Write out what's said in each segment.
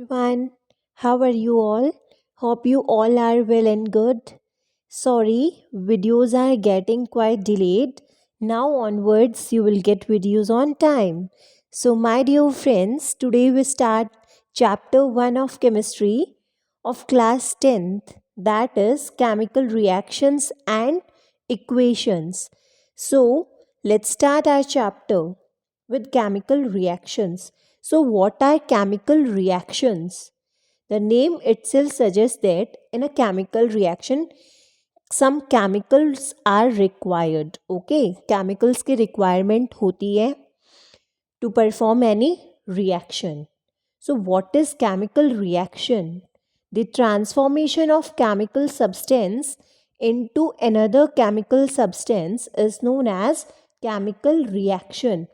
everyone. How are you all? Hope you all are well and good. Sorry, videos are getting quite delayed. Now onwards, you will get videos on time. So, my dear friends, today we start chapter 1 of chemistry of class 10th, that is chemical reactions and equations. So, let's start our chapter with chemical reactions. So, what are chemical reactions? The name itself suggests that in a chemical reaction, some chemicals are required. Okay, chemicals की requirement होती है to perform any reaction. So, what is chemical reaction? The transformation of chemical substance into another chemical substance is known as chemical reaction.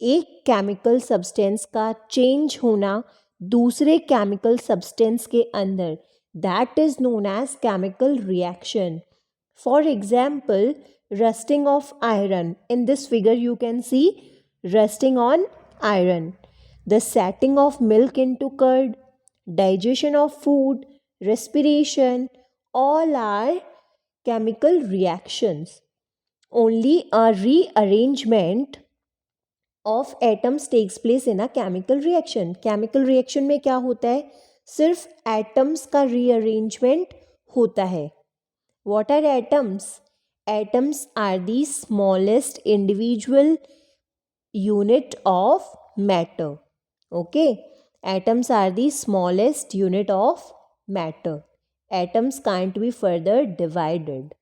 एक chemical substance का change होना दूसरे chemical substance के अंदर, that is known as chemical reaction. For example, rusting of iron. In this figure you can see rusting on iron, the setting of milk into curd, digestion of food, respiration, all are chemical reactions. Only a rearrangement of atoms takes place in a chemical reaction. Chemical reaction में क्या होता है? सिर्फ atoms का rearrangement होता है. What are atoms? Atoms are the smallest individual unit of matter. Okay, atoms are the smallest unit of matter. Atoms can't be further divided.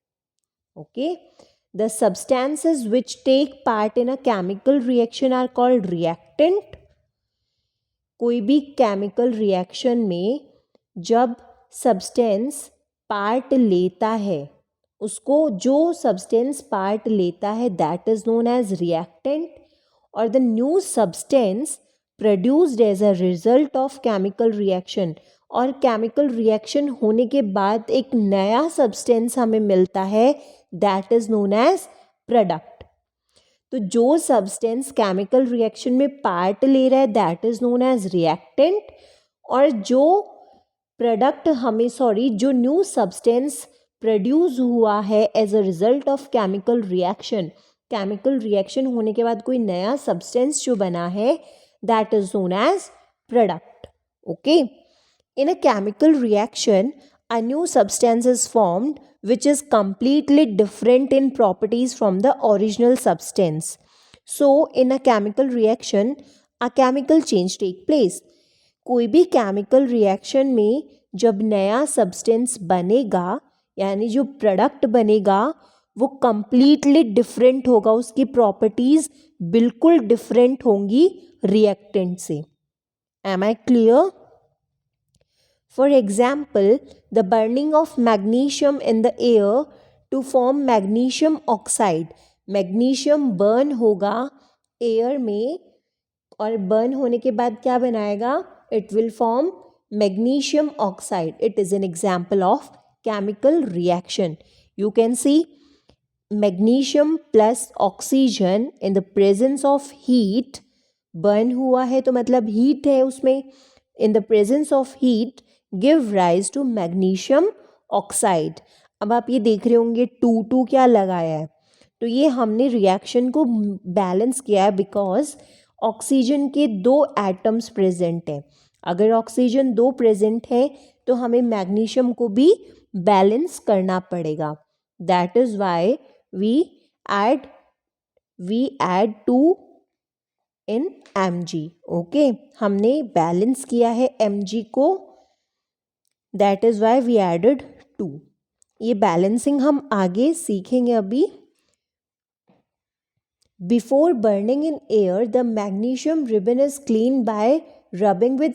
Okay, the substances which take part in a chemical reaction are called reactant. कोई भी chemical reaction में जब substance part लेता है, उसको जो substance part लेता है that is known as reactant. और the new substance produced as a result of chemical reaction, और chemical reaction होने के बाद एक नया substance हमें मिलता है that is known as product. तो जो substance chemical reaction में part ले रहा है that is known as reactant, और जो product जो new substance produce हुआ है as a result of chemical reaction, chemical reaction होने के बाद कोई नया सब्सटेंस जो बना है that is known as product. Okay, in a chemical reaction a new substance is formed which is completely different in properties from the original substance. So in a chemical reaction a chemical change take place. कोई भी chemical reaction में जब नया substance बनेगा यानी जो product बनेगा वो कंप्लीटली डिफरेंट होगा, उसकी प्रॉपर्टीज बिल्कुल डिफरेंट होंगी रिएक्टेंट से. Am I clear? For example, the burning of magnesium in the air to form magnesium oxide. Magnesium burn होगा एयर में और बर्न होने के बाद क्या बनाएगा? It will form magnesium oxide. It is an example of chemical reaction. You can see magnesium plus oxygen in the presence of heat burn हुआ है तो मतलब हीट है उसमें. In the presence of heat give rise to magnesium oxide. अब आप ये देख रहे होंगे 2 क्या लगाया है, तो ये हमने रिएक्शन को बैलेंस किया है बिकॉज ऑक्सीजन के 2 एटम्स प्रेजेंट हैं. अगर ऑक्सीजन 2 प्रेजेंट है तो हमें मैग्नीशियम को भी बैलेंस करना पड़ेगा. That is why we add 2 in mg. Okay, हमने बैलेंस किया है mg को, that is why we added 2. ये बैलेंसिंग हम आगे सीखेंगे अभी. Before burning in air the magnesium ribbon is clean by rubbing with